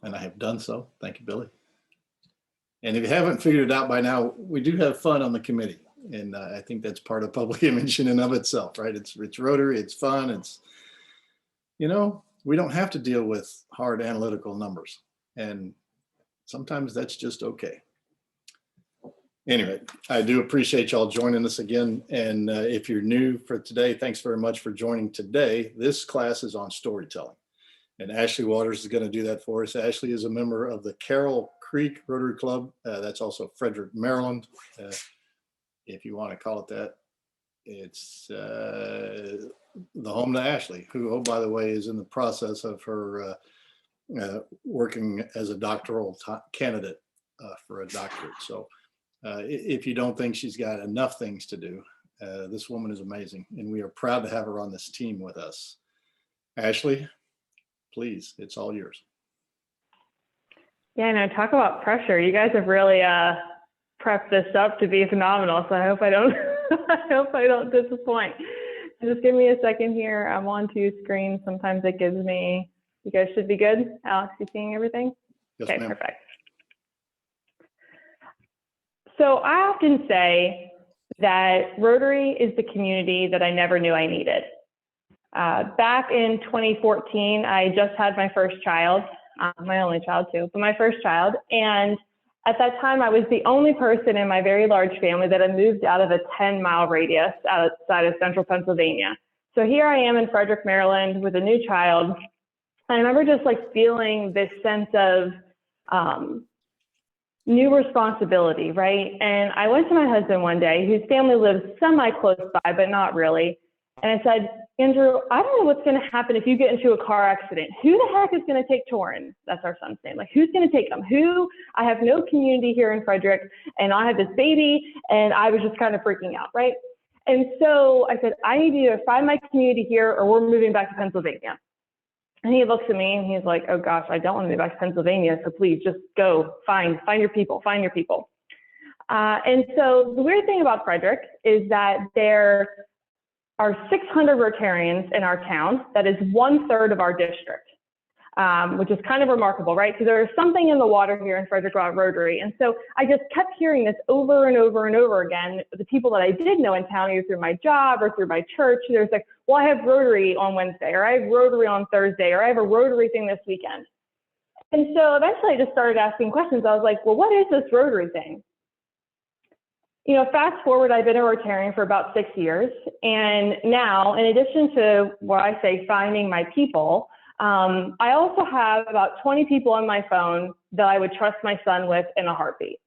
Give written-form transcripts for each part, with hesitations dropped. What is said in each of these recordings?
and I have done so. Thank you, Billy. And if you haven't figured it out by now, we do have fun on the committee. And I think that's part of public image in and of itself, right? It's Rotary, it's fun. It's, you know, we don't have to deal with hard analytical numbers. And sometimes that's just okay. Anyway, I do appreciate y'all joining us again. And if you're new for today, thanks very much for joining today. This class is on storytelling. And Ashley Waters is going to do that for us. Ashley is a member of the Carroll Creek Rotary Club. That's also Frederick, Maryland. If you want to call it that. It's the home to Ashley, who, oh, by the way, is in the process of her working as a doctoral candidate for a doctorate. So if you don't think she's got enough things to do, this woman is amazing. And we are proud to have her on this team with us. Ashley, please, it's all yours. Yeah, no, talk about pressure. You guys have really prepped this up to be phenomenal. So I hope I don't, I hope I don't disappoint. Just give me a second here. I'm on two screens. Sometimes it gives me, you guys should be good. Alex, you seeing everything? Yes, okay, ma'am. perfect. So I often say that Rotary is the community that I never knew I needed. Back in 2014, I just had my first child, my only child too, but my first child. And at that time, I was the only person in my very large family that had moved out of a 10-mile radius outside of central Pennsylvania. So here I am in Frederick, Maryland with a new child. And I remember just like feeling this sense of new responsibility, right? And I went to my husband one day, whose family lives semi-close by, but not really. And I said, Andrew, I don't know what's going to happen if you get into a car accident. Who the heck is going to take Torrin? That's our son's name. Like, who's going to take him? I have no community here in Frederick, and I have this baby, and I was just kind of freaking out, right? And so I said, I need to either find my community here or we're moving back to Pennsylvania. And he looks at me and he's like, oh gosh, I don't want to move back to Pennsylvania, so please just go find your people, find your people. And so the weird thing about Frederick is that there are 600 Rotarians in our town. That is 1/3 of our district, which is kind of remarkable, right? Because there's something in the water here in Frederick about Rotary. And so I just kept hearing this over and over and over again. The people that I did know in town, either through my job or through my church, there's like, well, I have Rotary on Wednesday, or I have Rotary on Thursday, or I have a Rotary thing this weekend. And so eventually I just started asking questions. I was like, well, what is this Rotary thing? You know, fast forward, I've been a Rotarian for about 6 years. And now, in addition to what I say, finding my people, I also have about 20 people on my phone that I would trust my son with in a heartbeat.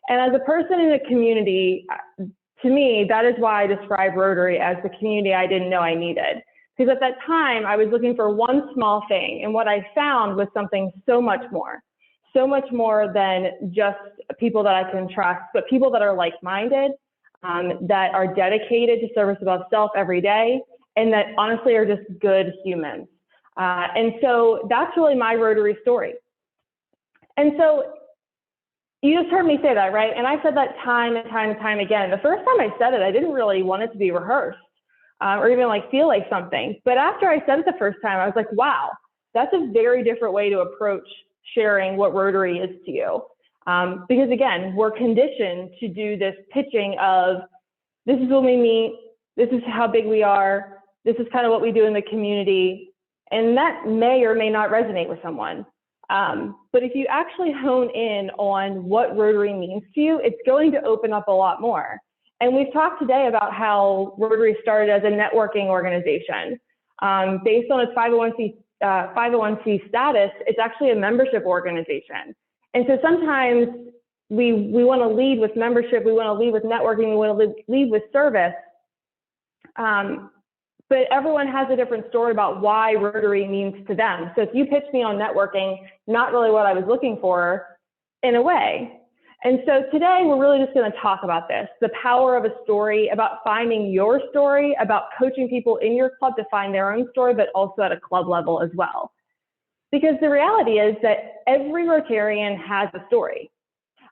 And as a person in a community, to me, that is why I describe Rotary as the community I didn't know I needed. Because at that time, I was looking for one small thing. And what I found was something so much more than just people that I can trust, but people that are like-minded, that are dedicated to service above self every day, and that honestly are just good humans. And so that's really my Rotary story. And so you just heard me say that, right? And I said that time and time and time again. The first time I said it, I didn't really want it to be rehearsed or even like feel like something. But after I said it the first time, I was like, wow, that's a very different way to approach sharing what Rotary is to you. Because again, we're conditioned to do this pitching of, this is when we meet, this is how big we are, this is kind of what we do in the community. And that may or may not resonate with someone. But if you actually hone in on what Rotary means to you, it's going to open up a lot more. And we've talked today about how Rotary started as a networking organization. Based on its 501c status, it's actually a membership organization. And so sometimes we want to lead with membership, we want to lead with networking, we want to lead with service. But everyone has a different story about why Rotary means to them. So if you pitch me on networking, not really what I was looking for in a way. And so today we're really just going to talk about this, the power of a story, about finding your story, about coaching people in your club to find their own story, but also at a club level as well. Because the reality is that every Rotarian has a story.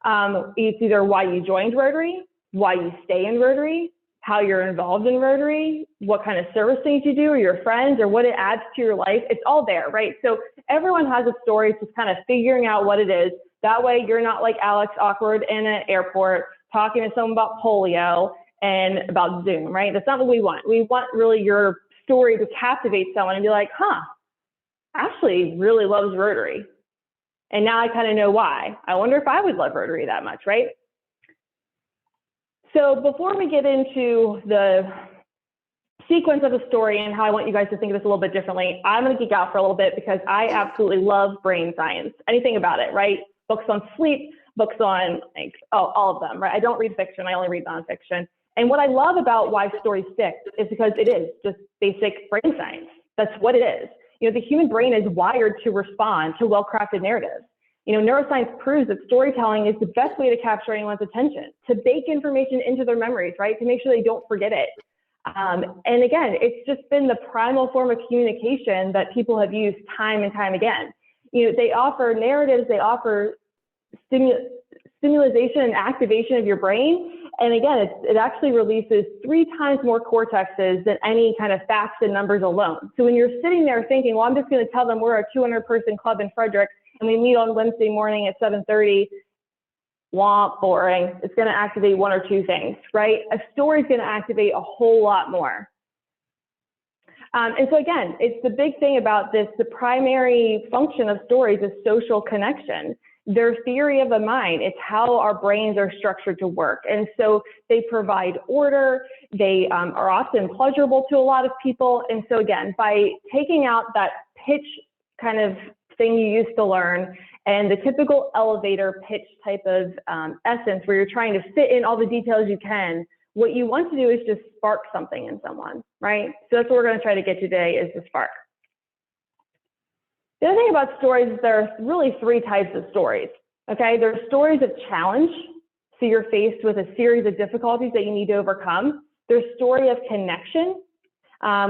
It's either why you joined Rotary, why you stay in Rotary, how you're involved in Rotary, what kind of service things you do or your friends or what it adds to your life. It's all there, right? So everyone has a story, just kind of figuring out what it is. That way you're not like Alex, awkward in an airport, talking to someone about polio and about Zoom, right? That's not what we want. We want really your story to captivate someone and be like, huh, Ashley really loves Rotary. And now I kind of know why. I wonder if I would love Rotary that much, right? So before we get into the sequence of the story and how I want you guys to think of this a little bit differently, I'm going to geek out for a little bit because I absolutely love brain science, anything about it, right? Books on sleep, books on like, all of them, right? I don't read fiction, I only read nonfiction. And what I love about why stories stick is because it is just basic brain science. That's what it is. You know, the human brain is wired to respond to well-crafted narratives. You know, neuroscience proves that storytelling is the best way to capture anyone's attention, to bake information into their memories, right? To make sure they don't forget it. And again, it's just been the primal form of communication that people have used time and time again. You know, they offer narratives, they offer stimulation and activation of your brain. And again, it actually releases 3 times more cortexes than any kind of facts and numbers alone. So when you're sitting there thinking, well, I'm just going to tell them we're a 200-person club in Frederick and we meet on Wednesday morning at 7:30, womp, boring. It's going to activate 1 or 2 things, right? A story is going to activate a whole lot more. And so again, it's the big thing about this, the primary function of stories is social connection. Their theory of the mind, it's how our brains are structured to work. And so they provide order, they are often pleasurable to a lot of people. And so again, by taking out that pitch kind of thing you used to learn and the typical elevator pitch type of essence where you're trying to fit in all the details you can, what you want to do is just spark something in someone, right? So that's what we're going to try to get today is the spark. The other thing about stories is there are really 3 types of stories, okay? There's stories of challenge. So you're faced with a series of difficulties that you need to overcome. There's story of connection,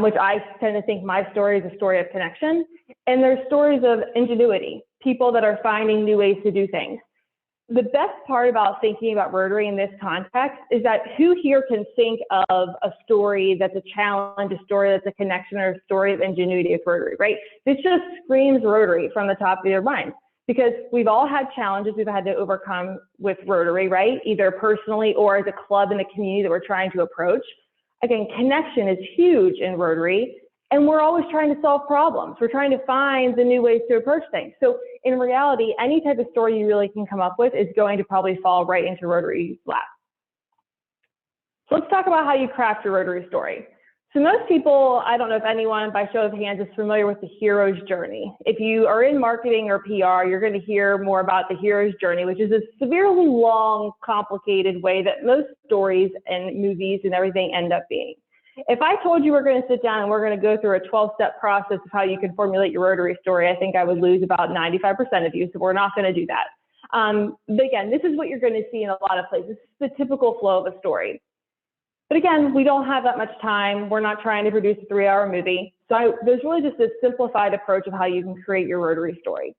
which I tend to think my story is a story of connection. And there's stories of ingenuity, people that are finding new ways to do things. The best part about thinking about Rotary in this context is that who here can think of a story that's a challenge, a story that's a connection, or a story of ingenuity of Rotary, right? This just screams Rotary from the top of your mind because we've all had challenges we've had to overcome with Rotary, right? Either personally or as a club in the community that we're trying to approach. Again, connection is huge in Rotary. And we're always trying to solve problems. We're trying to find the new ways to approach things. So in reality, any type of story you really can come up with is going to probably fall right into Rotary's lap. So let's talk about how you craft your Rotary story. So most people, I don't know if anyone by show of hands is familiar with the hero's journey. If you are in marketing or PR, you're going to hear more about the hero's journey, which is a severely long, complicated way that most stories and movies and everything end up being. If I told you we're going to sit down and we're going to go through a 12-step process of how you can formulate your Rotary story, I think I would lose about 95% of you, so we're not going to do that. But again, this is what you're going to see in a lot of places. This is the typical flow of a story. But again, we don't have that much time. We're not trying to produce a 3-hour movie. So there's really just this simplified approach of how you can create your Rotary story.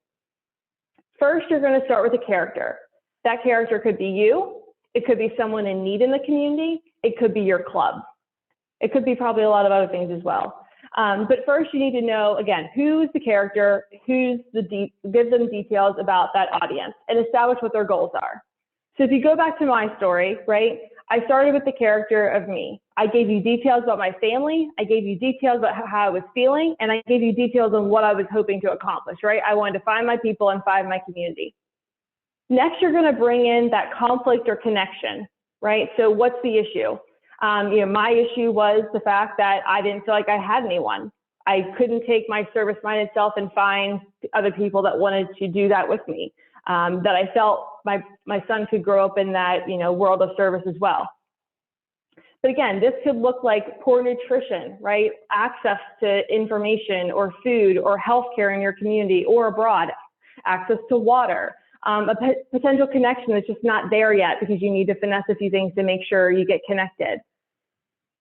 First, you're going to start with a character. That character could be you. It could be someone in need in the community. It could be your club. It could be probably a lot of other things as well. But first you need to know, again, who's the character, give them details about that audience and establish what their goals are. So if you go back to my story, right, I started with the character of me. I gave you details about my family. I gave you details about how I was feeling, and I gave you details on what I was hoping to accomplish, right? I wanted to find my people and find my community. Next, you're gonna bring in that conflict or connection, right? So what's the issue? You know, my issue was the fact that I didn't feel like I had anyone. I couldn't take my service-minded self and find other people that wanted to do that with me. That I felt my son could grow up in that, you know, world of service as well. But again, this could look like poor nutrition, right? Access to information or food or healthcare in your community or abroad, access to water. A potential connection that's just not there yet because you need to finesse a few things to make sure you get connected.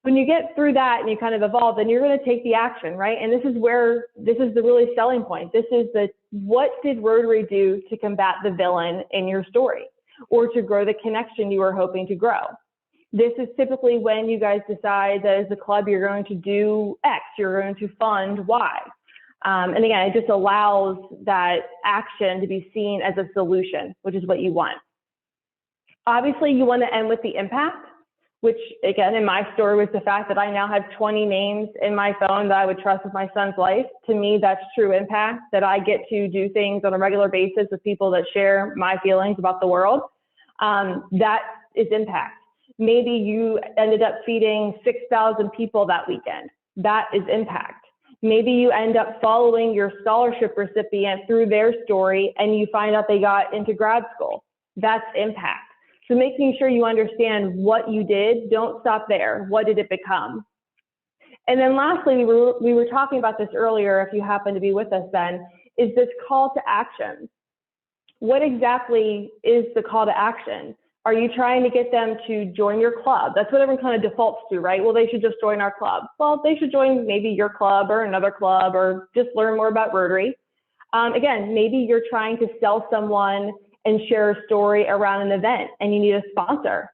When you get through that and you kind of evolve, then you're going to take the action, right? And this is the really selling point. This is what did Rotary do to combat the villain in your story or to grow the connection you were hoping to grow? This is typically when you guys decide that as a club, you're going to do X, you're going to fund Y. And again, it just allows that action to be seen as a solution, which is what you want. Obviously, you want to end with the impact, which again, in my story was the fact that I now have 20 names in my phone that I would trust with my son's life. To me, that's true impact, that I get to do things on a regular basis with people that share my feelings about the world. That is impact. Maybe you ended up feeding 6,000 people that weekend. That is impact. Maybe you end up following your scholarship recipient through their story and you find out they got into grad school. That's impact. So making sure you understand what you did, don't stop there. What did it become? And then lastly, we were talking about this earlier, if you happen to be with us then, is this call to action. What exactly is the call to action? Are you trying to get them to join your club? That's what everyone kind of defaults to, right? Well, they should just join our club. Well, they should join maybe your club or another club or just learn more about Rotary. Again, maybe you're trying to sell someone and share a story around an event and you need a sponsor.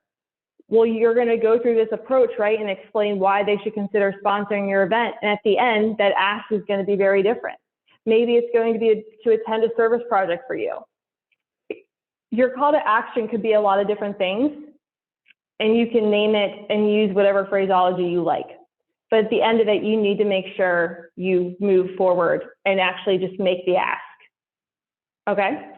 Well, you're going to go through this approach, right, and explain why they should consider sponsoring your event. And at the end, that ask is going to be very different. Maybe it's going to be to attend a service project for you. Your call to action could be a lot of different things, and you can name it and use whatever phraseology you like. But at the end of it, you need to make sure you move forward and actually just make the ask. Okay?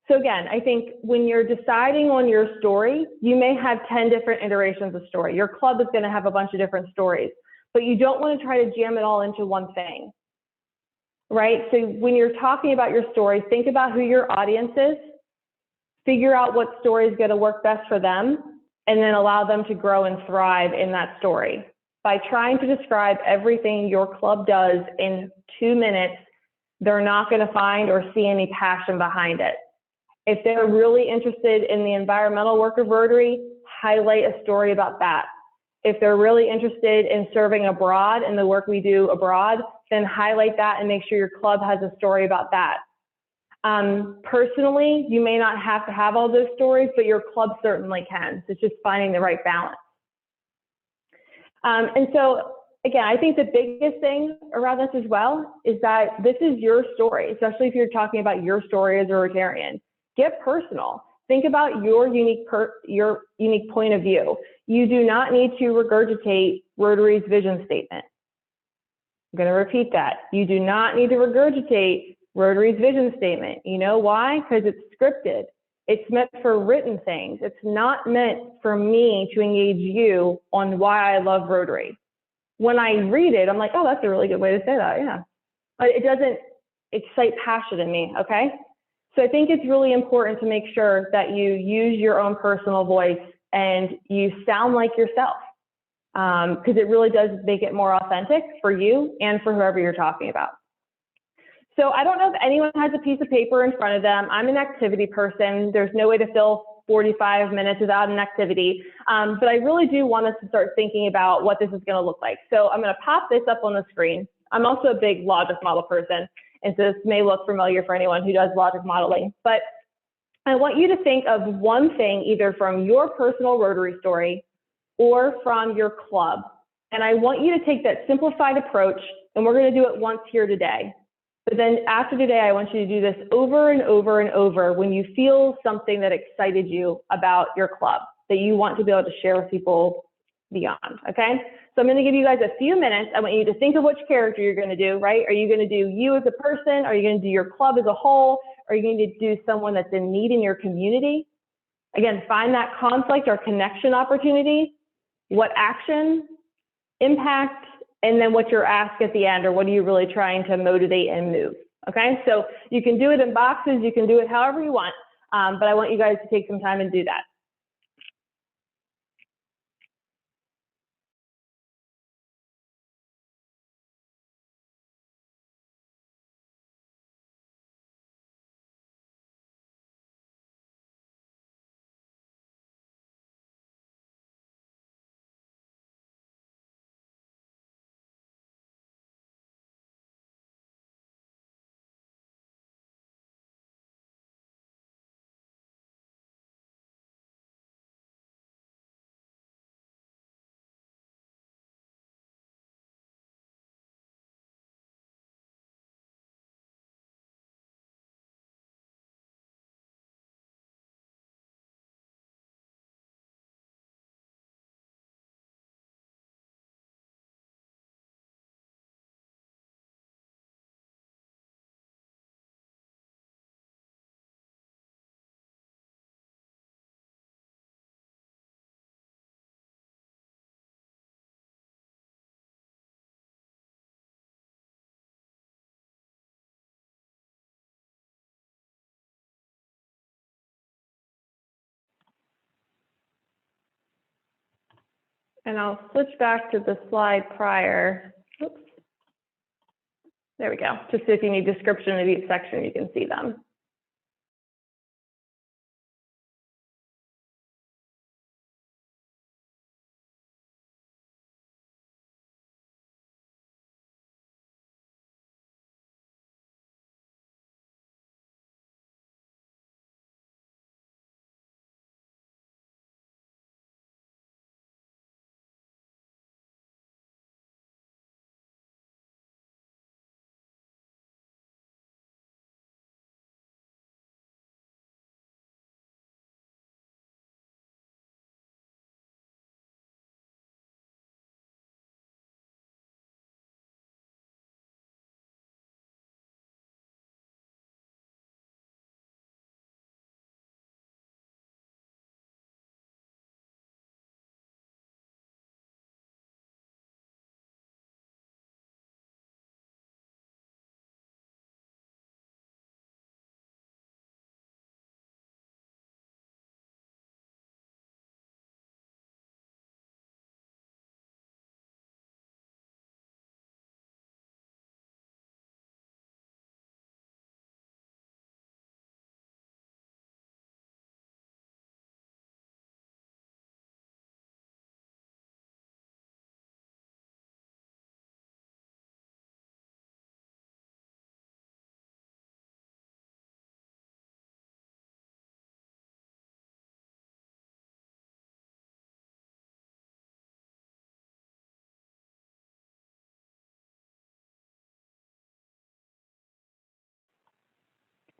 So again, I think when you're deciding on your story, you may have 10 different iterations of story. Your club is going to have a bunch of different stories, but you don't want to try to jam it all into one thing, right? So when you're talking about your story, think about who your audience is, figure out what story is going to work best for them, and then allow them to grow and thrive in that story. By trying to describe everything your club does in 2 minutes, they're not going to find or see any passion behind it. If they're really interested in the environmental work of Rotary, highlight a story about that. If they're really interested in serving abroad and the work we do abroad, then highlight that and make sure your club has a story about that. Personally, you may not have to have all those stories, but your club certainly can. So it's just finding the right balance. And so, again, I think the biggest thing around this as well is that this is your story, especially if you're talking about your story as a Rotarian. Get personal. Think about your unique point of view. You do not need to regurgitate Rotary's vision statement. I'm going to repeat that. You do not need to regurgitate Rotary's vision statement. You know why? Because it's scripted. It's meant for written things. It's not meant for me to engage you on why I love Rotary. When I read it, I'm like, oh, that's a really good way to say that, yeah. But it doesn't excite passion in me, okay? So I think it's really important to make sure that you use your own personal voice and you sound like yourself, because it really does make it more authentic for you and for whoever you're talking about. So I don't know if anyone has a piece of paper in front of them. I'm an activity person. There's no way to fill 45 minutes without an activity, but I really do want us to start thinking about what this is going to look like. So I'm going to pop this up on the screen. I'm also a big logic model person, and so this may look familiar for anyone who does logic modeling, but I want you to think of one thing either from your personal Rotary story or from your club. And I want you to take that simplified approach, and we're going to do it once here today. But then after today, I want you to do this over and over and over when you feel something that excited you about your club that you want to be able to share with people beyond, okay? So I'm going to give you guys a few minutes. I want you to think of which character you're going to do, right? Are you going to do you as a person? Are you going to do your club as a whole? Are you going to do someone that's in need in your community? Again, find that conflict or connection opportunity. What action, impact, and then what's your ask at the end, or what are you really trying to motivate and move, okay? So you can do it in boxes, you can do it however you want, but I want you guys to take some time and do that. And I'll switch back to the slide prior. Oops. There we go. Just if you need description of each section, you can see them.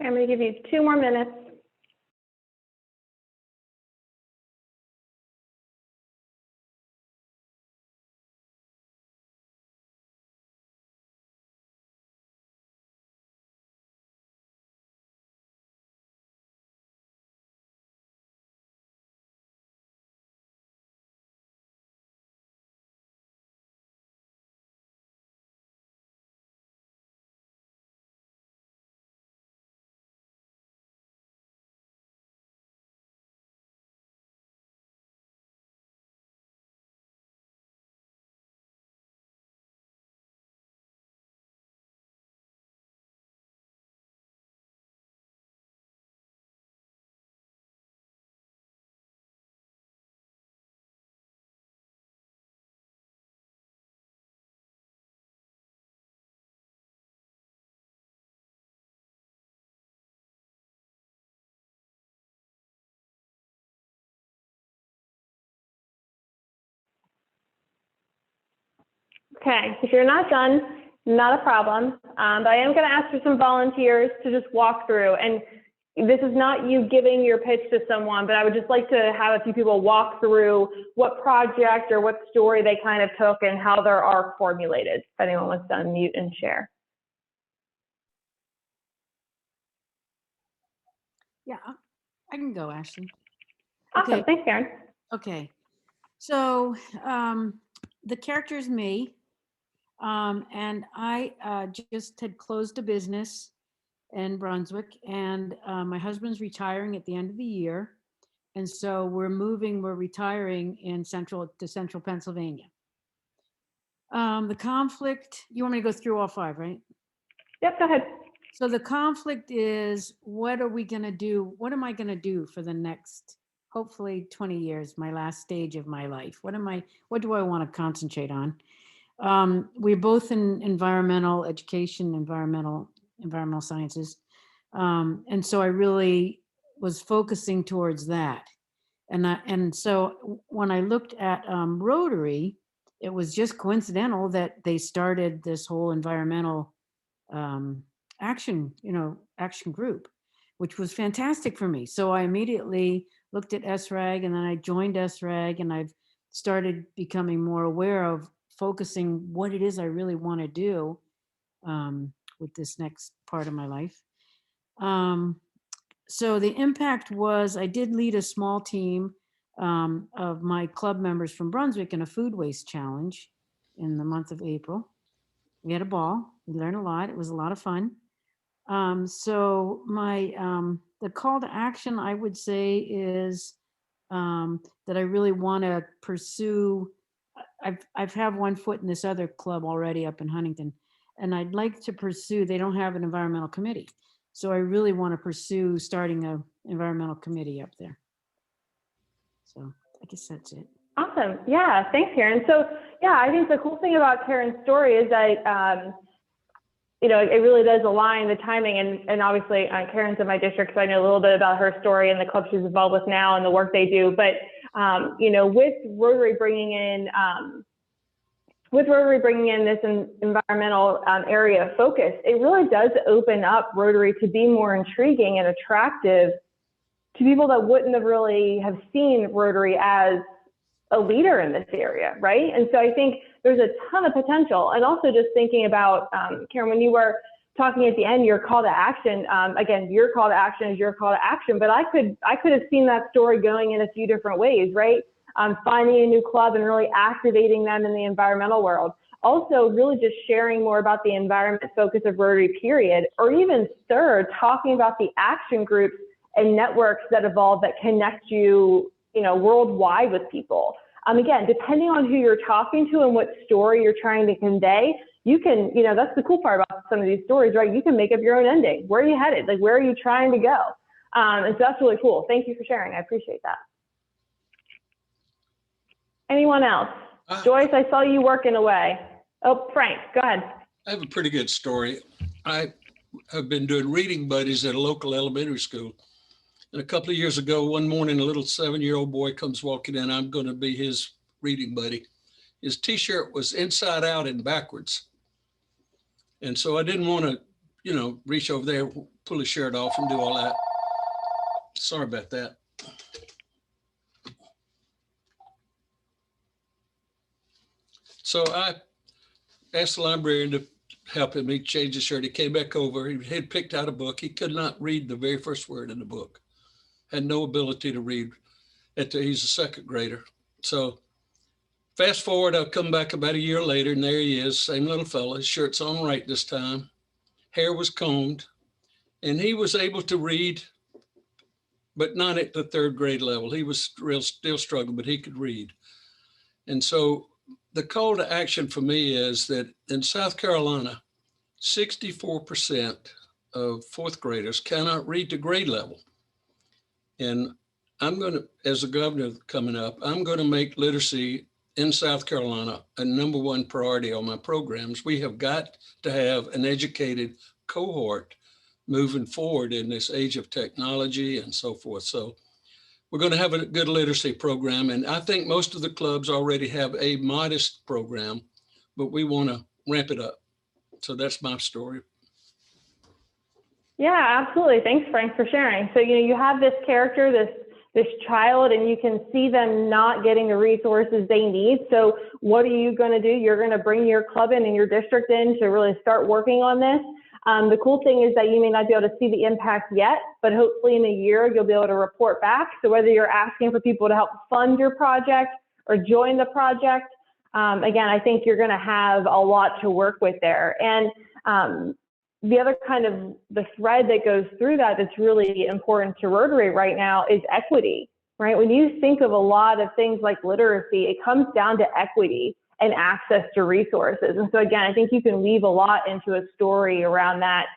I'm going to give you 2 more minutes. Okay, if you're not done, not a problem. But I am going to ask for some volunteers to just walk through. And this is not you giving your pitch to someone, but I would just like to have a few people walk through what project or what story they kind of took and how their arc formulated. If anyone wants to unmute and share. Yeah, I can go, Ashley. Awesome, Okay. thanks, Karen. Okay. So the character is me. And I just had closed a business in Brunswick, and my husband's retiring at the end of the year. And so we're retiring in central Pennsylvania. The conflict, you want me to go through all 5, right? Yep, go ahead. So the conflict is, what are we going to do? What am I going to do for the next, hopefully 20 years, my last stage of my life? What do I want to concentrate on? We're both in environmental education, environmental sciences. And so I really was focusing towards that. And so when I looked at Rotary, it was just coincidental that they started this whole environmental action group, which was fantastic for me. So I immediately looked at SRAG, and then I joined SRAG, and I've started becoming more aware of focusing what it is I really want to do with this next part of my life. So the impact was, I did lead a small team of my club members from Brunswick in a food waste challenge in the month of April. We had a ball. We learned a lot. It was a lot of fun. So the call to action, I would say, is that I really want to pursue I've have one foot in this other club already up in Huntington, and I'd like to pursue, they don't have an environmental committee. So I really want to pursue starting a environmental committee up there. So I guess that's it. Awesome. Yeah, thanks, Karen. So yeah, I think the cool thing about Karen's story is that, you know, it really does align the timing, and obviously Karen's in my district, so I know a little bit about her story and the club she's involved with now and the work they do. But, you know, with Rotary bringing in this environmental area of focus, it really does open up Rotary to be more intriguing and attractive to people that wouldn't have really have seen Rotary as a leader in this area, right? And so I think there's a ton of potential. And also just thinking about, Karen, when you were talking at the end, your call to action, again, your call to action is your call to action, but I could have seen that story going in a few different ways, right? Finding a new club and really activating them in the environmental world. Also really just sharing more about the environment focus of Rotary period, or even third, talking about the action groups and networks that evolve that connect you, you know, worldwide with people. Again, depending on who you're talking to and what story you're trying to convey, you can, you know, that's the cool part about some of these stories, right? You can make up your own ending. Where are you headed? Like, where are you trying to go? And so that's really cool. Thank you for sharing. I appreciate that. Anyone else? Joyce, I saw you working away. Oh, Frank, go ahead. I have a pretty good story. I have been doing reading buddies at a local elementary school. And a couple of years ago, one morning, a little 7-year-old boy comes walking in. I'm going to be his reading buddy. His t-shirt was inside out and backwards. And so I didn't want to, you know, reach over there, pull his shirt off and do all that. Sorry about that. So I asked the librarian to help him. He changed his shirt. He came back over. He had picked out a book. He could not read the very first word in the book. Had no ability to read. He's a second grader. So fast forward, I've come back about a year later, and there he is, same little fella. His shirt's on right this time. Hair was combed, and he was able to read, but not at the third grade level. He was still struggling, but he could read. And so the call to action for me is that in South Carolina, 64% of fourth graders cannot read to grade level. And I'm going to, as the governor coming up, I'm going to make literacy in South Carolina a #1 priority on my programs. We have got to have an educated cohort moving forward in this age of technology and so forth. So we're going to have a good literacy program. And I think most of the clubs already have a modest program, but we want to ramp it up. So that's my story. Yeah, absolutely. Thanks, Frank, for sharing. So, you know, you have this character, this child, and you can see them not getting the resources they need. So what are you going to do? You're going to bring your club in and your district in to really start working on this. The cool thing is that you may not be able to see the impact yet, but hopefully in a year, you'll be able to report back. So whether you're asking for people to help fund your project or join the project, again, I think you're going to have a lot to work with there. And the other kind of the thread that goes through that that's really important to Rotary right now is equity, right? When you think of a lot of things like literacy, it comes down to equity and access to resources. And so again, I think you can weave a lot into a story around that,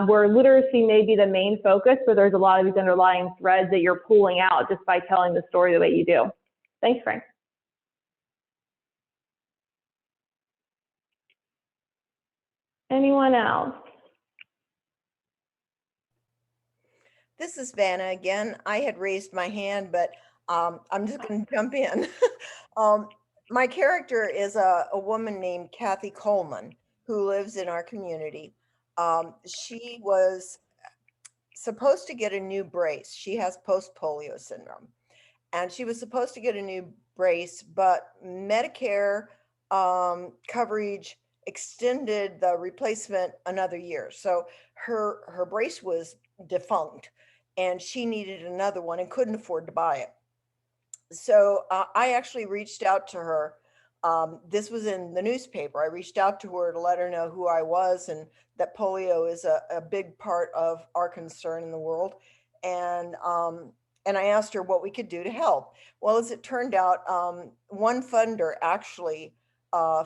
where literacy may be the main focus, but there's a lot of these underlying threads that you're pulling out just by telling the story the way you do. Thanks, Frank. Anyone else? This is Vanna again. I had raised my hand, but I'm just going to jump in. My character is a woman named Kathy Coleman who lives in our community. She was supposed to get a new brace. She has post-polio syndrome. And she was supposed to get a new brace, but Medicare coverage extended the replacement another year. So her brace was defunct and she needed another one and couldn't afford to buy it. So I actually reached out to her. This was in the newspaper. I reached out to her to let her know who I was and that polio is a big part of our concern in the world. And and I asked her what we could do to help. Well, as it turned out, one funder actually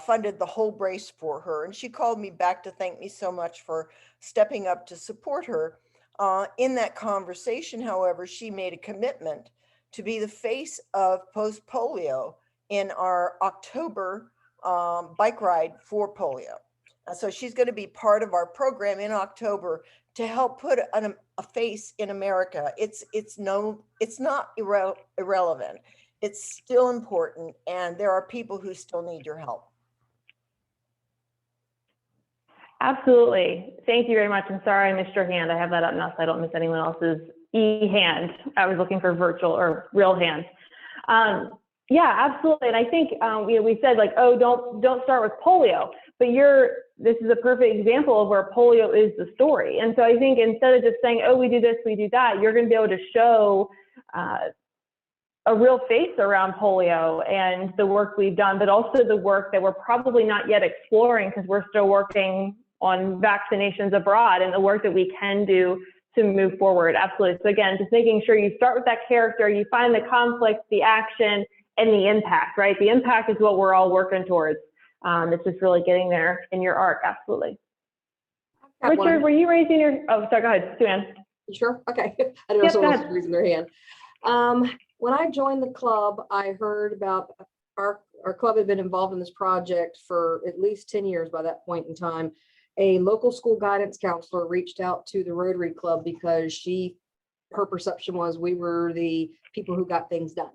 funded the whole brace for her. And she called me back to thank me so much for stepping up to support her. In that conversation, however, she made a commitment to be the face of post-polio in our October bike ride for polio. So she's going to be part of our program in October to help put a face in America. It's not irrelevant. It's still important, and there are people who still need your help. Absolutely. Thank you very much. I'm sorry I missed your hand. I have that up now so I don't miss anyone else's e-hand. I was looking for virtual or real hand. Yeah, absolutely. And I think we said like, oh, don't start with polio, but this is a perfect example of where polio is the story. And so I think instead of just saying, oh, we do this, we do that, you're going to be able to show a real face around polio and the work we've done, but also the work that we're probably not yet exploring because we're still working on vaccinations abroad and the work that we can do to move forward. Absolutely. So again, just making sure you start with that character, you find the conflict, the action, and the impact, right? The impact is what we're all working towards. It's just really getting there in your arc. Absolutely. Richard, were you raising your, oh, sorry, go ahead, Sue-Ann. You sure? Okay. I don't know if someone else is raising their hand. When I joined the club, I heard about our club had been involved in this project for at least 10 years by that point in time. A local school guidance counselor reached out to the Rotary Club because her perception was we were the people who got things done,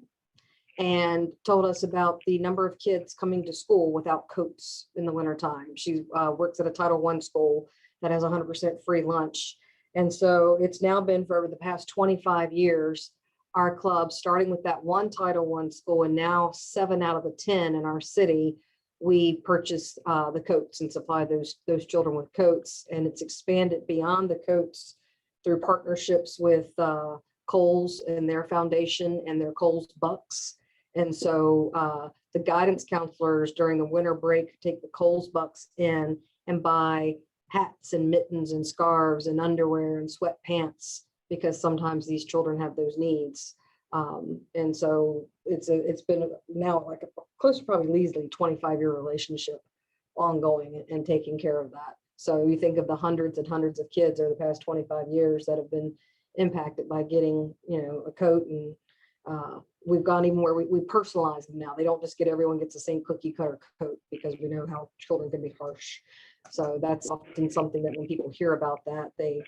and told us about the number of kids coming to school without coats in the wintertime. She works at a Title I school that has 100% free lunch. And so it's now been for over the past 25 years, our club, starting with that one Title I school, and now 7 out of the 10 in our city, we purchase the coats and supply those children with coats. And it's expanded beyond the coats through partnerships with Kohl's and their foundation and their Kohl's Bucks. And so the guidance counselors during the winter break take the Kohl's Bucks in and buy hats and mittens and scarves and underwear and sweatpants, because sometimes these children have those needs. And so it's been now like a close to probably easily 25-year relationship ongoing and taking care of that. So you think of the hundreds and hundreds of kids over the past 25 years that have been impacted by getting, a coat, and we've gone even where we personalize them now. They don't just everyone gets the same cookie cutter coat, because we know how children can be harsh. So that's often something that when people hear about that, they,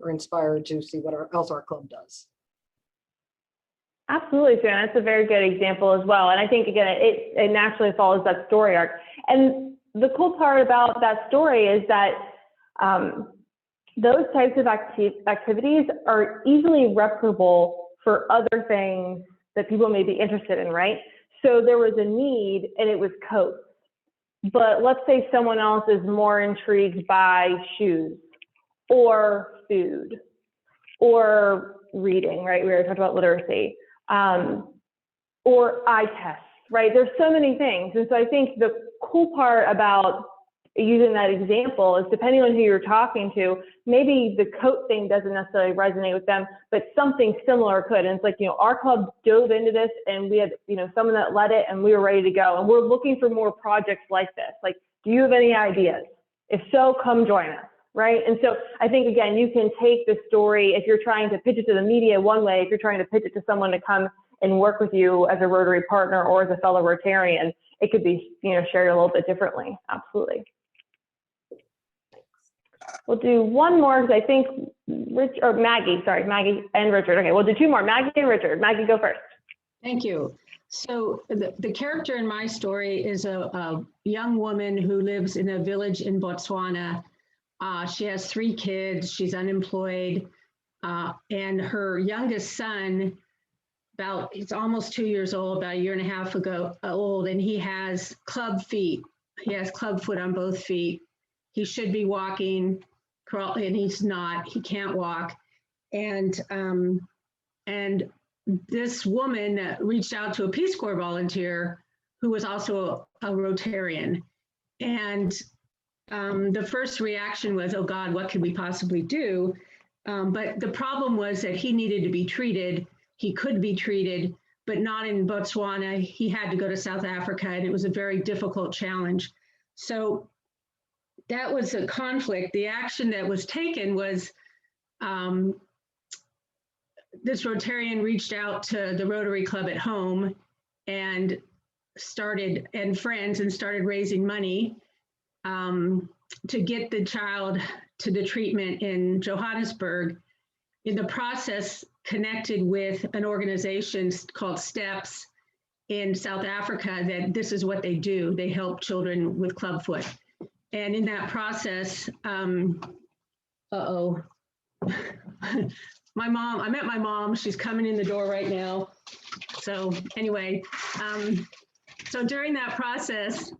are inspired to see what else our club does. Absolutely, Sue-Ann. That's a very good example as well. And I think, again, it naturally follows that story arc. And the cool part about that story is that those types of activities are easily replicable for other things that people may be interested in, right? So there was a need and it was coats. But let's say someone else is more intrigued by shoes or food or reading, right? We already talked about literacy, or eye tests, right? There's so many things. And so I think the cool part about using that example is, depending on who you're talking to, maybe the coat thing doesn't necessarily resonate with them, but something similar could. And it's like, our club dove into this and we had, someone that led it and we were ready to go. And we're looking for more projects like this. Like, do you have any ideas? If so, come join us, right? And so I think, again, you can take the story, if you're trying to pitch it to the media one way, if you're trying to pitch it to someone to come and work with you as a Rotary partner or as a fellow Rotarian, it could be, shared a little bit differently. Absolutely. We'll do one more, because I think Maggie and Richard. Okay, we'll do 2 more, Maggie and Richard. Maggie, go first. Thank you. So the character in my story is a young woman who lives in a village in Botswana. She has 3 kids, she's unemployed, and her youngest son, he's almost 2 years old, about 1.5 years old, and he has club feet. He has club foot on both feet. He should be walking, and he's not. He can't walk. And this woman reached out to a Peace Corps volunteer who was also a Rotarian. And the first reaction was, oh God, what could we possibly do? But the problem was that he needed to be treated. He could be treated, but not in Botswana. He had to go to South Africa, and it was a very difficult challenge. So that was a conflict. The action that was taken was this Rotarian reached out to the Rotary Club at home and friends started raising money to get the child to the treatment in Johannesburg. In the process, connected with an organization called STEPS in South Africa, that this is what they do. They help children with clubfoot. And in that process, I met my mom. She's coming in the door right now. So anyway, so during that process,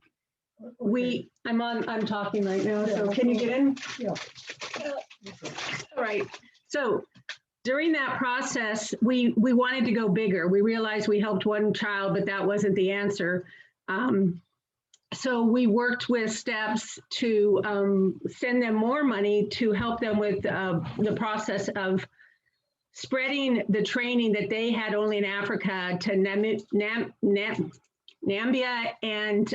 I'm talking right now, so can you get in? Yeah. All right. So during that process, we wanted to go bigger. We realized we helped one child, but that wasn't the answer. So we worked with STEPS to send them more money to help them with the process of spreading the training that they had only in Africa to Nambia and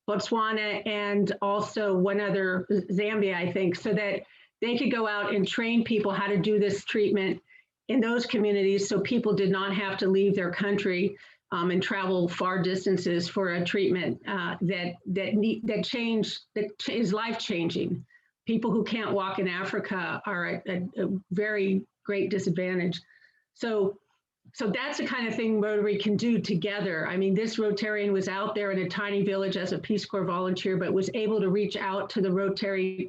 Botswana, and also one other, Zambia, I think, so that they could go out and train people how to do this treatment in those communities, so people did not have to leave their country and travel far distances for a treatment that is life-changing. People who can't walk in Africa are at a very great disadvantage. So that's the kind of thing Rotary can do together. I mean, this Rotarian was out there in a tiny village as a Peace Corps volunteer, but was able to reach out to the Rotary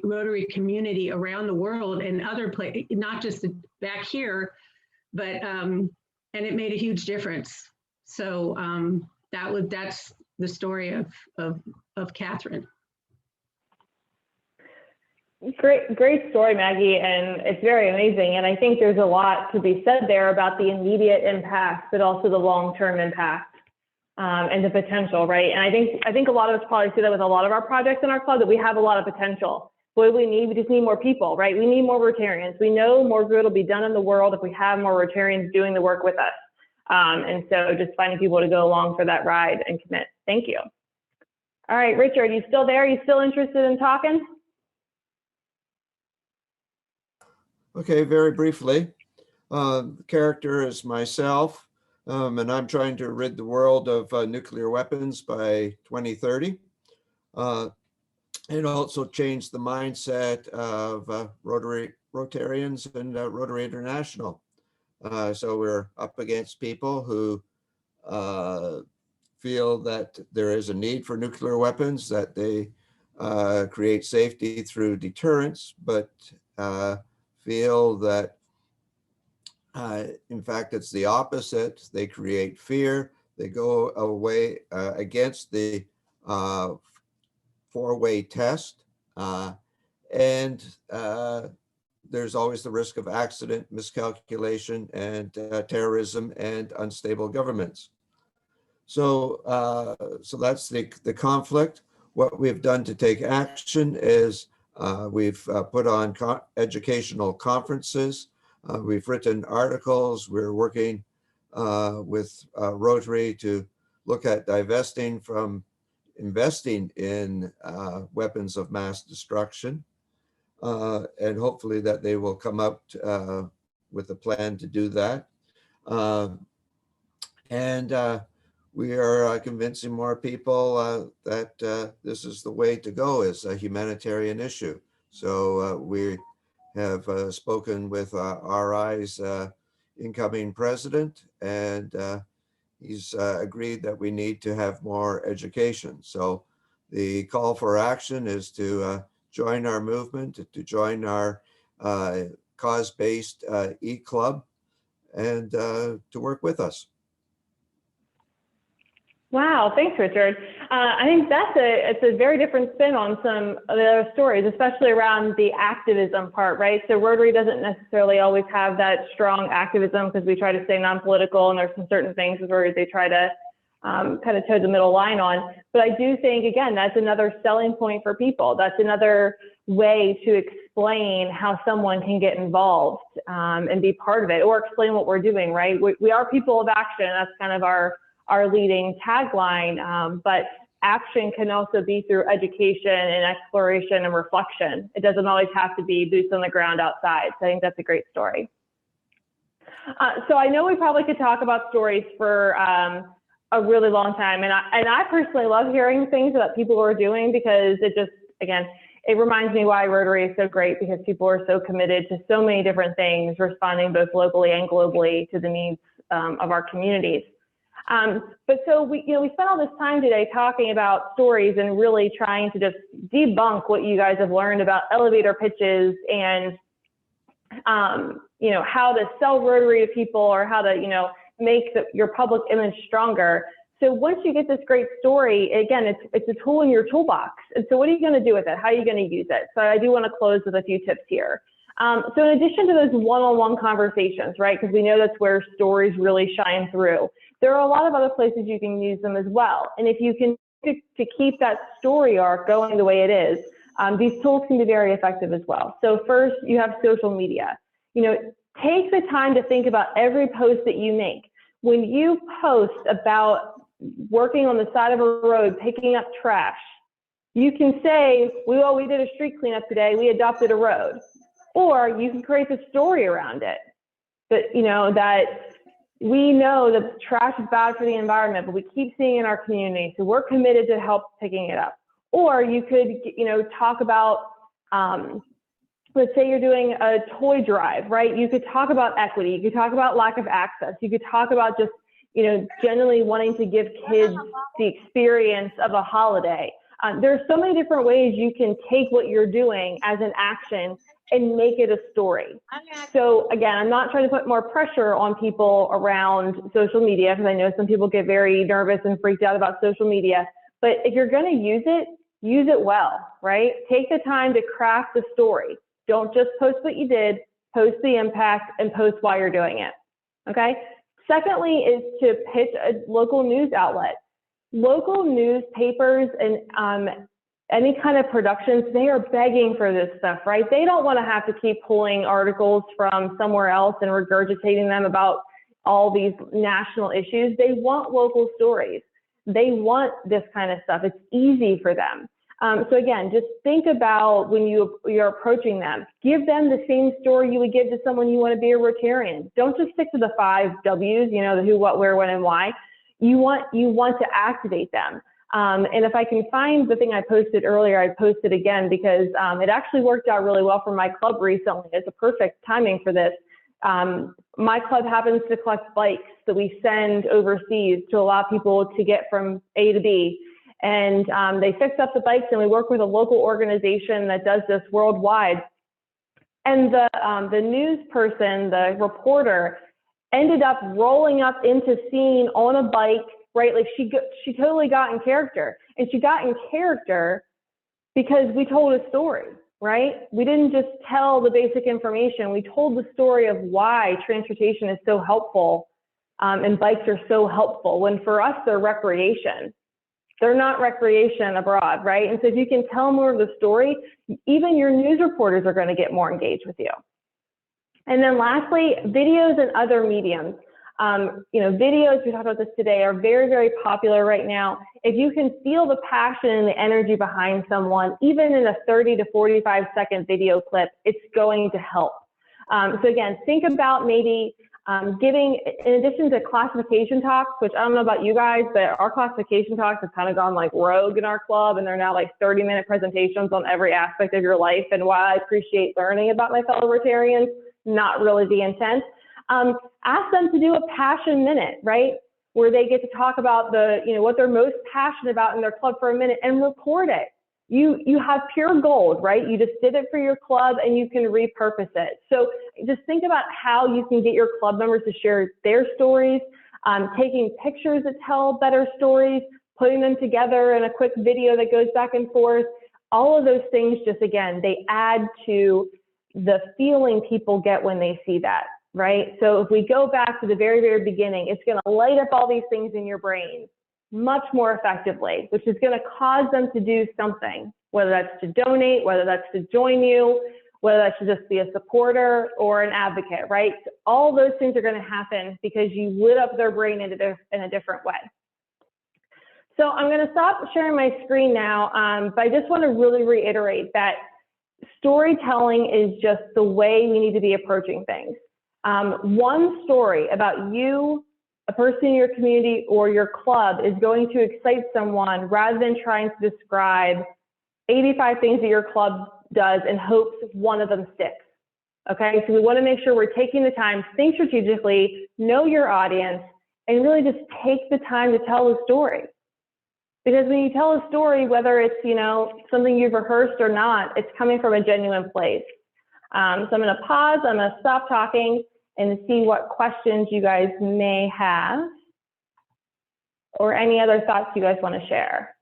community around the world and other places, not just back here, but and it made a huge difference. So that's the story of Catherine. Great story, Maggie, and it's very amazing. And I think there's a lot to be said there about the immediate impact, but also the long-term impact and the potential, right? And I think a lot of us probably see that with a lot of our projects in our club, that we have a lot of potential. What do we need? We just need more people, right? We need more Rotarians. We know more good will be done in the world if we have more Rotarians doing the work with us. And so just finding people to go along for that ride and commit. Thank you. All right, Richard, you still there? You still interested in talking? Okay, very briefly. The character is myself, and I'm trying to rid the world of nuclear weapons by 2030. And also change the mindset of Rotarians and Rotary International. So we're up against people who feel that there is a need for nuclear weapons, that they create safety through deterrence, but feel that in fact it's the opposite. They create fear. They go away against the four-way test, and there's always the risk of accident, miscalculation, and terrorism and unstable governments. So so that's the conflict. What we've done to take action is we've put on educational conferences. We've written articles. We're working with Rotary to look at divesting from investing in weapons of mass destruction. And hopefully that they will come up with a plan to do that. And we are convincing more people that this is the way to go as a humanitarian issue. So we have spoken with RI's incoming president, and he's agreed that we need to have more education. So the call for action is to join our movement, to join our cause-based e-club, and to work with us. Wow, thanks, Richard. I think it's a very different spin on some of the other stories, especially around the activism part, right? So Rotary doesn't necessarily always have that strong activism because we try to stay non-political, and there's some certain things where they try to kind of toe the middle line on. But I do think, again, that's another selling point for people. That's another way to explain how someone can get involved and be part of it, or explain what we're doing, right? We are people of action. That's kind of our leading tagline, but action can also be through education and exploration and reflection. It doesn't always have to be boots on the ground outside. So I think that's a great story. So I know we probably could talk about stories for a really long time. And I personally love hearing things that people are doing, because it just, again, it reminds me why Rotary is so great, because people are so committed to so many different things, responding both locally and globally to the needs of our communities. But so we spent all this time today talking about stories and really trying to just debunk what you guys have learned about elevator pitches and, how to sell Rotary to people, or how to, make your public image stronger. So once you get this great story, again, it's a tool in your toolbox. And so what are you going to do with it? How are you going to use it? So I do want to close with a few tips here. So in addition to those one-on-one conversations, right, because we know that's where stories really shine through, there are a lot of other places you can use them as well. And if you can to keep that story arc going the way it is, these tools can be very effective as well. So first, you have social media. Take the time to think about every post that you make. When you post about working on the side of a road, picking up trash, you can say, we did a street cleanup today, we adopted a road. Or you can create the story around it. But, that we know that trash is bad for the environment, but we keep seeing it in our community, so we're committed to help picking it up. Or you could, talk about, let's say you're doing a toy drive, right? You could talk about equity. You could talk about lack of access. You could talk about just, generally wanting to give kids the experience of a holiday. There are so many different ways you can take what you're doing as an action and make it a story. So again, I'm not trying to put more pressure on people around social media, because I know some people get very nervous and freaked out about social media. But if you're going to use it well, right? Take the time to craft the story. Don't just post what you did, post the impact, and post why you're doing it, okay? Secondly is to pitch a local news outlet. Local newspapers and any kind of productions, they are begging for this stuff, right? They don't want to have to keep pulling articles from somewhere else and regurgitating them about all these national issues. They want local stories. They want this kind of stuff. It's easy for them. So again, just think about when you're approaching them. Give them the same story you would give to someone you want to be a Rotarian. Don't just stick to the 5 W's, the who, what, where, when, and why. You want to activate them. And if I can find the thing I posted earlier, I post it again, because it actually worked out really well for my club recently. It's a perfect timing for this. My club happens to collect bikes that we send overseas to allow people to get from A to B. And they fix up the bikes, and we work with a local organization that does this worldwide. And the news person, the reporter, ended up rolling up into scene on a bike, right? Like she totally got in character. And she got in character because we told a story, right? We didn't just tell the basic information. We told the story of why transportation is so helpful and bikes are so helpful, when for us, they're recreation. They're not recreation abroad, right? And so if you can tell more of the story, even your news reporters are going to get more engaged with you. And then lastly, videos and other mediums. Videos, we talked about this today, are very, very popular right now. If you can feel the passion and the energy behind someone, even in a 30 to 45 second video clip, it's going to help. So again, think about maybe giving, in addition to classification talks, which I don't know about you guys, but our classification talks have kind of gone like rogue in our club, and they're now like 30-minute presentations on every aspect of your life. And while I appreciate learning about my fellow Rotarians, not really the intent. Ask them to do a passion minute, right? Where they get to talk about what they're most passionate about in their club for a minute, and record it. You have pure gold, right? You just did it for your club, and you can repurpose it. So just think about how you can get your club members to share their stories, taking pictures that tell better stories, putting them together in a quick video that goes back and forth. All of those things, just again, they add to the feeling people get when they see that, right? So if we go back to the very, very beginning, it's going to light up all these things in your brain much more effectively, which is going to cause them to do something, whether that's to donate, whether that's to join you, whether that should just be a supporter or an advocate, right? All those things are going to happen because you lit up their brain in a different way. So I'm going to stop sharing my screen now, but I just want to really reiterate that storytelling is just the way we need to be approaching things. One story about you, a person in your community or your club is going to excite someone rather than trying to describe 85 things that your club does in hopes one of them sticks. Okay, so we want to make sure we're taking the time, think strategically, know your audience, and really just take the time to tell the story. Because when you tell a story, whether it's, you know, something you've rehearsed or not, it's coming from a genuine place. So I'm going to pause, I'm going to stop talking and see what questions you guys may have or any other thoughts you guys want to share.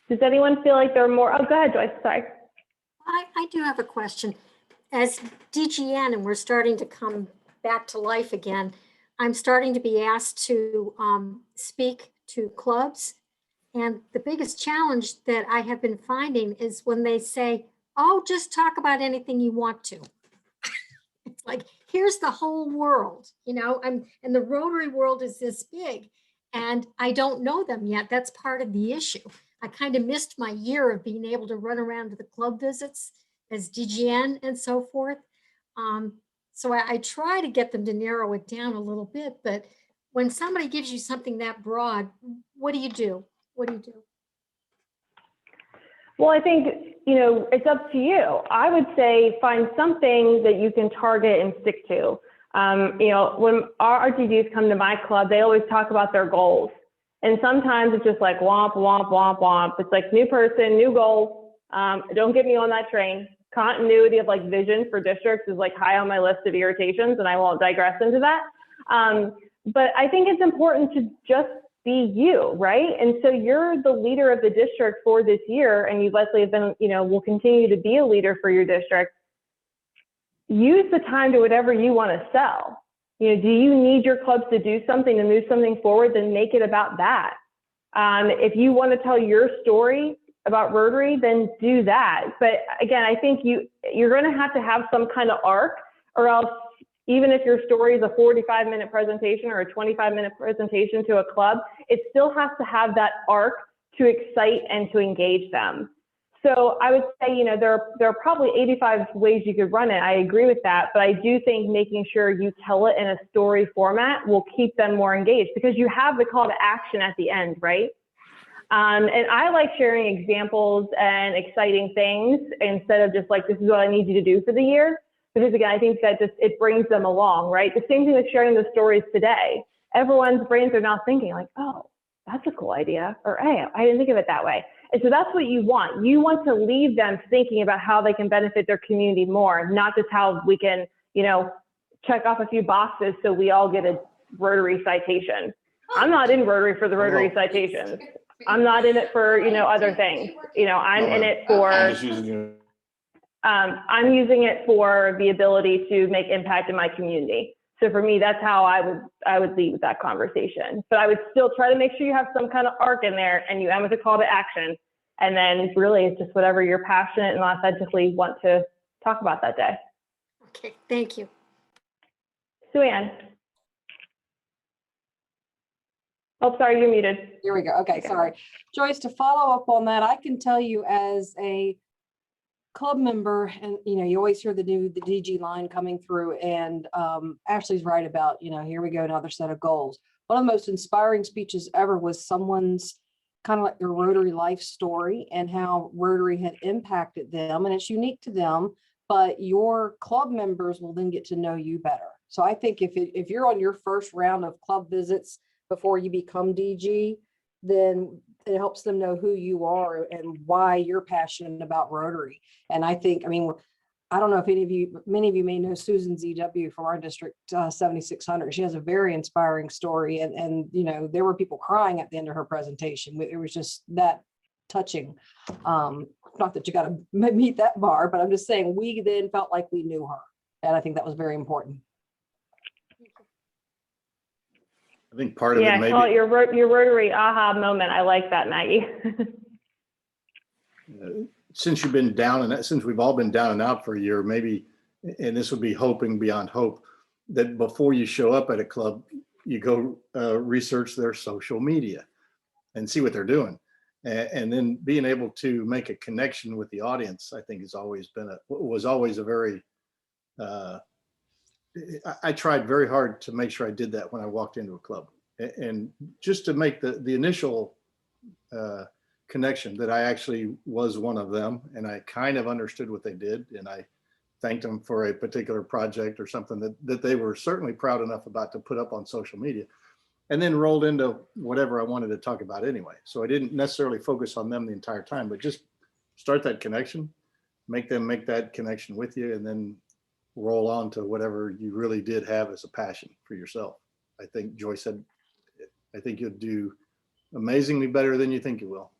Does anyone feel like there are more? Oh, go ahead, Joyce, sorry. I do have a question. As DGN and we're starting to come back to life again, I'm starting to be asked to speak to clubs. And the biggest challenge that I have been finding is when they say, oh, just talk about anything you want to. It's like, here's the whole world, you know, and the Rotary world is this big and I don't know them yet. That's part of the issue. I kind of missed my year of being able to run around to the club visits as DGN and so forth. So I try to get them to narrow it down a little bit, but when somebody gives you something that broad, what do you do? What do you do? Well, I think, you know, it's up to you. I would say find something that you can target and stick to. You know, when our RTDs come to my club, they always talk about their goals. And sometimes it's just like womp, womp, womp, womp. It's like new person, new goal. Don't get me on that train. Continuity of like vision for districts is like high on my list of irritations, and I won't digress into that. But I think it's important to just be you, right? And so you're the leader of the district for this year, and you likely have been, you know, will continue to be a leader for your district. Use the time to whatever you want to sell. You know, do you need your clubs to do something to move something forward? Then make it about that. If you want to tell your story about Rotary, then do that. But again, I think you're going to have some kind of arc, or else even if your story is a 45-minute presentation or a 25-minute presentation to a club, it still has to have that arc to excite and to engage them. So I would say, you know, there are probably 85 ways you could run it. I agree with that, but I do think making sure you tell it in a story format will keep them more engaged because you have the call to action at the end, right? And I like sharing examples and exciting things instead of just like, this is what I need you to do for the year. Because again, I think that just, it brings them along, right? The same thing with sharing the stories today. Everyone's brains are now thinking like, oh, that's a cool idea. Or, hey, I didn't think of it that way. And so that's what you want. You want to leave them thinking about how they can benefit their community more, not just how we can, you know, check off a few boxes so we all get a Rotary citation. I'm not in Rotary for the Rotary citations. I'm not in it for, you know, other things. You know, I'm in it for, I'm using it for the ability to make impact in my community. So for me, that's how I would lead with that conversation. But I would still try to make sure you have some kind of arc in there and you end with a call to action. And then really it's just whatever you're passionate and authentically want to talk about that day. Okay, thank you. Sue Ann. Oh, sorry, you're muted. Here we go. Okay, sorry. Joyce, to follow up on that, I can tell you as a club member, and you know, you always hear the DG line coming through, and Ashley's right about, you know, here we go, another set of goals. One of the most inspiring speeches ever was someone's kind of like their Rotary life story and how Rotary had impacted them, and it's unique to them, but your club members will then get to know you better. So I think if you're on your first round of club visits before you become DG, then it helps them know who you are and why you're passionate about Rotary. And I think, I mean, I don't know if many of you may know Susan ZW from our district 7600. She has a very inspiring story. And you know, there were people crying at the end of her presentation. It was just that touching. Not that you got to meet that bar, but I'm just saying we then felt like we knew her. And I think that was very important. I think part of it Yeah, maybe. call it your Rotary aha moment. I like that, Maggie. Since you've been down and since we've all been down and out for a year, maybe, and this would be hoping beyond hope, that before you show up at a club, you go research their social media and see what they're doing. And then being able to make a connection with the audience, I think was always a very, I tried very hard to make sure I did that when I walked into a club, and just to make the initial connection that I actually was one of them, and I kind of understood what they did, and I thanked them for a particular project or something that they were certainly proud enough about to put up on social media, and then rolled into whatever I wanted to talk about anyway. So I didn't necessarily focus on them the entire time, but just start that connection, make them make that connection with you, and then roll on to whatever you really did have as a passion for yourself. I think Joy said, I think you'll do amazingly better than you think you will.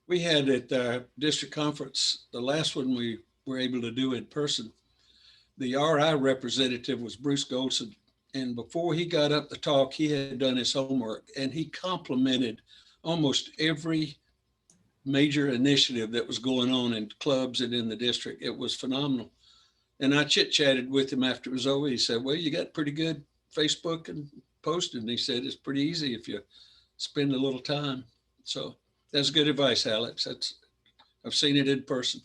We had at the district conference, the last one we were able to do in person, the RI representative was Bruce Goldson. And before he got up to talk, he had done his homework, and he complimented almost every major initiative that was going on in clubs and in the district. It was phenomenal. And I chit-chatted with him after it was over. He said, well, you got pretty good Facebook and posted. And he said, it's pretty easy if you spend a little time. So that's good advice, Alex. I've seen it in person.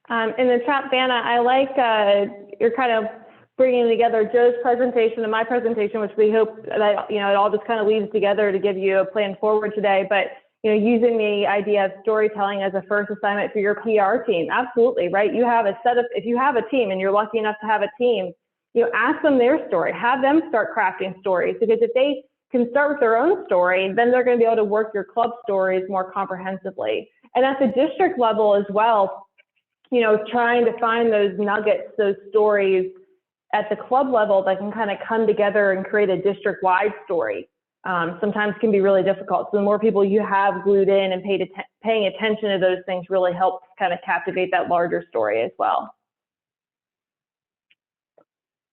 In the chat, Vanna, I like you're kind of bringing together Joe's presentation and my presentation, which we hope that, it all just kind of leads together to give you a plan forward today. But, using the idea of storytelling as a first assignment for your PR team. Absolutely, right? You have a set of, if you have a team and you're lucky enough to have a team, ask them their story, have them start crafting stories, because if they can start with their own story, then they're going to be able to work your club stories more comprehensively. And at the district level as well, trying to find those nuggets, those stories at the club level that can kind of come together and create a district-wide story. Sometimes can be really difficult. So the more people you have glued in and paying attention to those things really helps kind of captivate that larger story as well.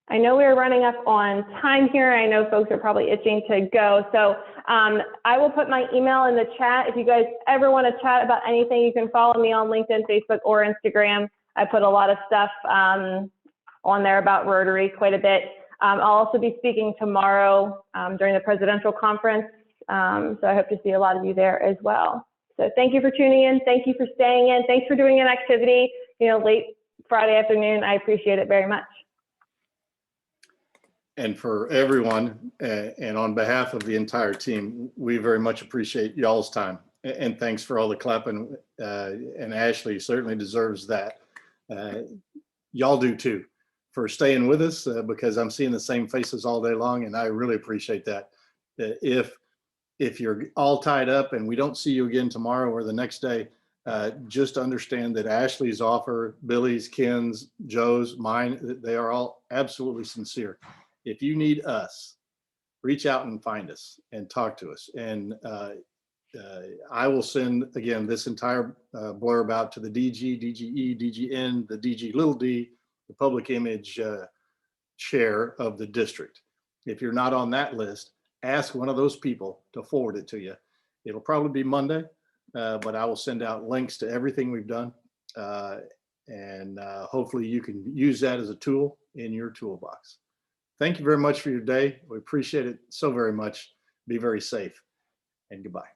I know we're running up on time here. I know folks are probably itching to go. So I will put my email in the chat. If you guys ever want to chat about anything, you can follow me on LinkedIn, Facebook, or Instagram. I put a lot of stuff on there about Rotary, quite a bit. I'll also be speaking tomorrow during the presidential conference. So I hope to see a lot of you there as well. So thank you for tuning in. Thank you for staying in. Thanks for doing an activity, late Friday afternoon. I appreciate it very much. And for everyone, and on behalf of the entire team, we very much appreciate y'all's time. And thanks for all the clapping. And Ashley certainly deserves that. Y'all do too, for staying with us, because I'm seeing the same faces all day long, and I really appreciate that. If you're all tied up and we don't see you again tomorrow or the next day, just understand that Ashley's offer, Billy's, Ken's, Joe's, mine, they are all absolutely sincere. If you need us, reach out and find us and talk to us. And I will send, again, this entire blurb out to the DG, DGE, DGN, the DG little d, the public image chair of the district. If you're not on that list, ask one of those people to forward it to you. It'll probably be Monday, but I will send out links to everything we've done. And hopefully you can use that as a tool in your toolbox. Thank you very much for your day. We appreciate it so very much. Be very safe, and goodbye.